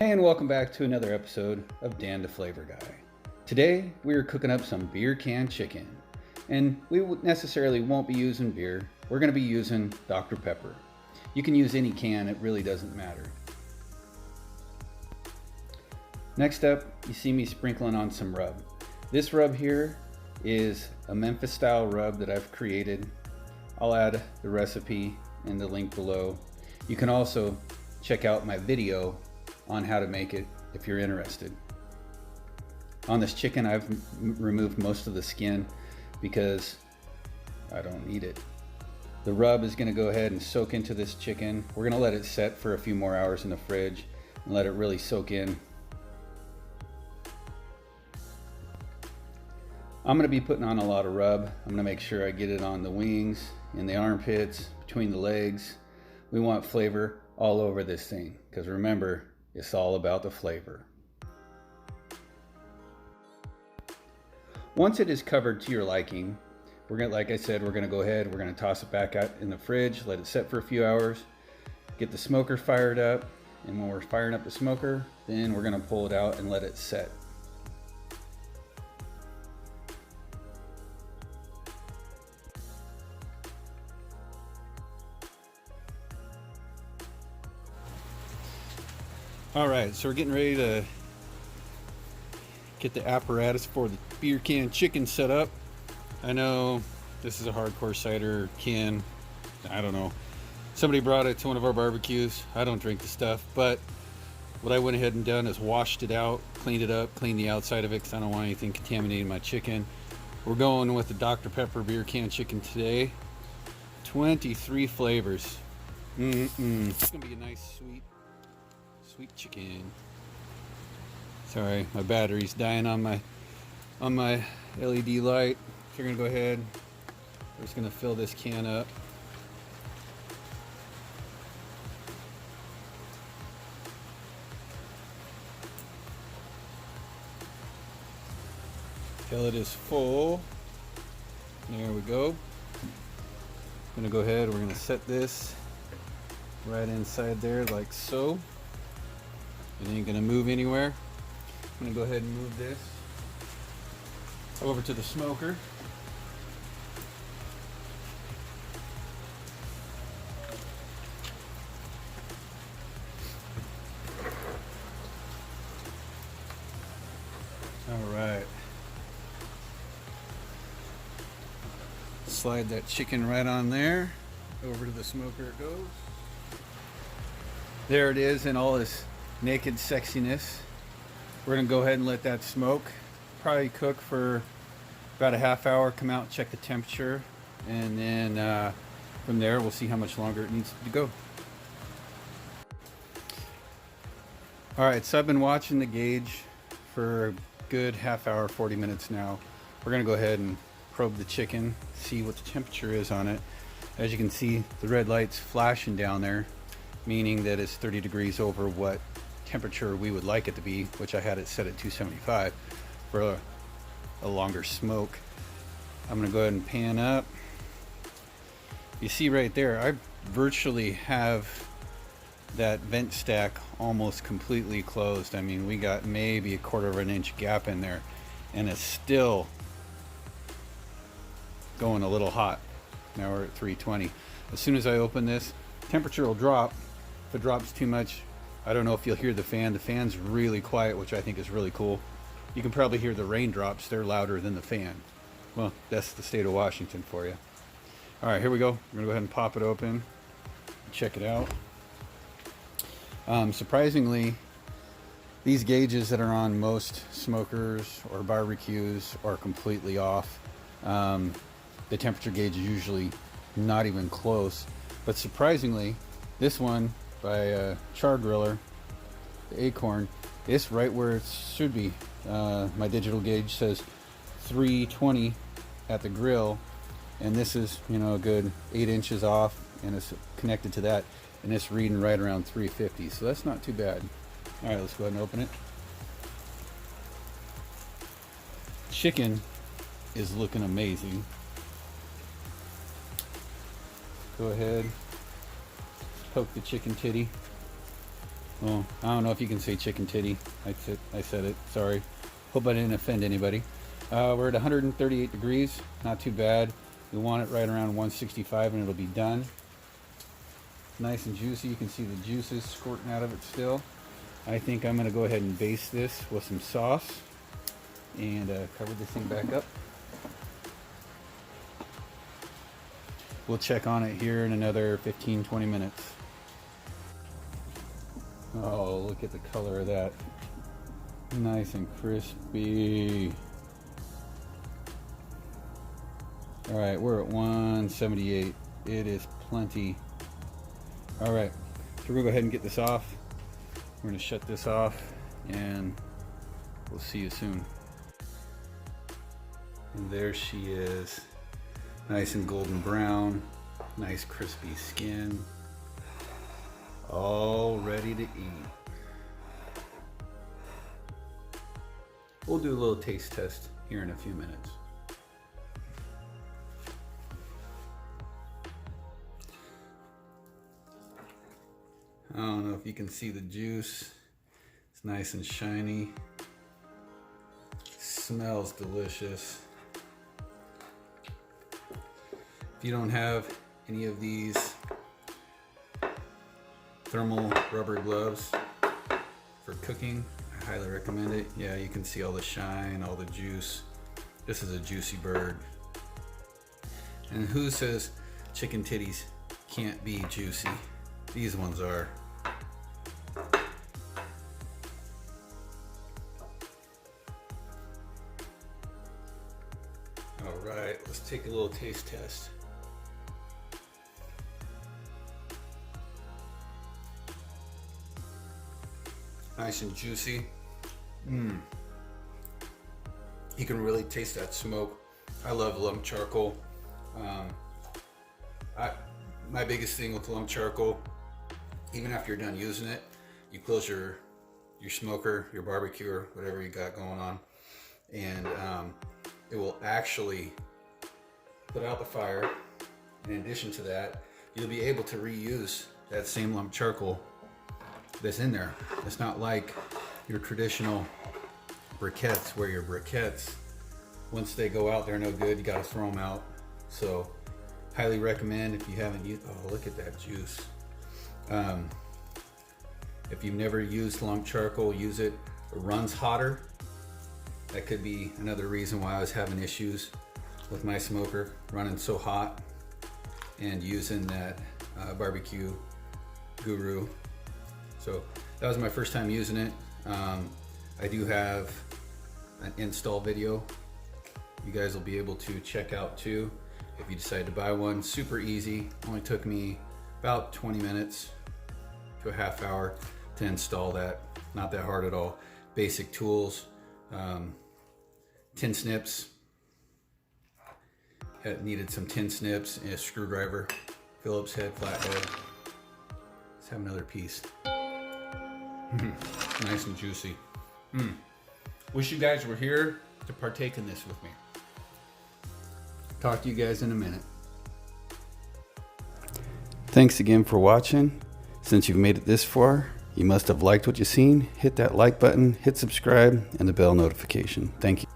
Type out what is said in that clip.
Hey, and welcome back to another episode of Dantheflavorguy. Today we are cooking up some beer can chicken, and we necessarily won't be using beer. We're going to be using Dr. Pepper. You can use any can, it really doesn't matter. Next up, you see me sprinkling on some rub. This rub here is a Memphis Style Rub that I've created. I'll add the recipe in the link below. You can also check out my video on how to make it if you're interested. On this chicken, I've removed most of the skin because I don't need it. The rub is going to go ahead and soak into this chicken. We're going to let it set for a few more hours in the fridge and let it really soak in. I'm going to be putting on a lot of rub. I'm going to make sure I get it on the wings, in the armpits, between the legs. We want flavor all over this thing because remember, it's all about the flavor. Once it is covered to your liking, like I said, we're gonna go ahead, we're gonna toss it back out in the fridge, let it set for a few hours, get the smoker fired up, and when we're firing up the smoker, then we're gonna pull it out and let it set. Alright, so we're getting ready to get the apparatus for the beer can chicken set up. I know this is a hardcore cider can. I don't know. Somebody brought it to one of our barbecues. I don't drink the stuff, but what I went ahead and done is washed it out, cleaned it up, cleaned the outside of it because I don't want anything contaminating my chicken. We're going with the Dr. Pepper beer can chicken today. 23 flavors. It's gonna be a nice sweet chicken. Sorry, my battery's dying on my LED light. So we're gonna go ahead. We're just gonna fill this can up. Till it is full. There we go. I'm gonna go ahead. We're gonna set this right inside there like so. It ain't gonna move anywhere. I'm gonna go ahead and move this over to the smoker. All right. Slide that chicken right on there. Over to the smoker it goes. There it is in all this naked sexiness. We're gonna go ahead and let that smoke. Probably cook for about a half hour, come out, check the temperature, and then from there we'll see how much longer it needs to go. Alright, so I've been watching the gauge for a good half hour, 40 minutes now. We're gonna go ahead and probe the chicken, see what the temperature is on it. As you can see, the red light's flashing down there, meaning that it's 30 degrees over what temperature we would like it to be, which I had it set at 275 for a longer smoke. I'm gonna go ahead and pan up. You see right there, I virtually have that vent stack almost completely closed. I mean, we got maybe a 1/4 of an inch gap in there, and it's still going a little hot. Now we're at 320. As soon as I open this, temperature will drop. If it drops too much, I don't know if you'll hear the fan. The fan's really quiet, which I think is really cool. You can probably hear the raindrops. They're louder than the fan. Well, that's the state of Washington for you. All right, here we go. We're gonna go ahead and pop it open. Check it out. Surprisingly, these gauges that are on most smokers or barbecues are completely off. The temperature gauge is usually not even close. But surprisingly, this one by Char Griller, the Acorn, it's right where it should be. My digital gauge says 320 at the grill, and this is, you know, a good 8 inches off, and it's connected to that, and it's reading right around 350, so that's not too bad. All right, let's go ahead and open it. Chicken is looking amazing. Go ahead, poke the chicken titty. Well, I don't know if you can say chicken titty. I said it. Sorry. Hope I didn't offend anybody. We're at 138 degrees. Not too bad. We want it right around 165 and it'll be done. Nice and juicy. You can see the juices squirting out of it still. I think I'm going to go ahead and baste this with some sauce and cover this thing back up. We'll check on it here in another 15-20 minutes. Oh, look at the color of that. Nice and crispy. All right, we're at 178. It is plenty. All right, so we'll go ahead and get this off. We're gonna shut this off and we'll see you soon. And there she is. Nice and golden brown, nice crispy skin. All ready to eat. We'll do a little taste test here in a few minutes. I don't know if you can see the juice. It's nice and shiny. Smells delicious. If you don't have any of these thermal rubber gloves for cooking, I highly recommend it. Yeah, you can see all the shine, all the juice. This is a juicy bird. And who says chicken titties can't be juicy? These ones are. All right, let's take a little taste test. Nice and juicy. You can really taste that smoke. I love lump charcoal. My biggest thing with lump charcoal, even after you're done using it, you close your smoker, your barbecue, or whatever you got going on, and it will actually put out the fire. In addition to that, you'll be able to reuse that same lump charcoal that's in there. It's not like your traditional briquettes, where your briquettes, once they go out, they're no good. You gotta throw them out. So highly recommend if you haven't used, oh, look at that juice. If you've never used lump charcoal, use it. It runs hotter. That could be another reason why I was having issues with my smoker running so hot, and using that BBQ Guru. So that was my first time using it. I do have an install video you guys will be able to check out too if you decide to buy one. Super easy. Only took me about 20 minutes to a half hour to install that. Not that hard at all. Basic tools, tin snips. Needed some tin snips and a screwdriver, Phillips head, flathead. Let's have another piece. Nice and juicy. Wish you guys were here to partake in this with me. Talk to you guys in a minute. Thanks again for watching. Since you've made it this far, you must have liked what you've seen. Hit that like button, hit subscribe, and the bell notification. Thank you.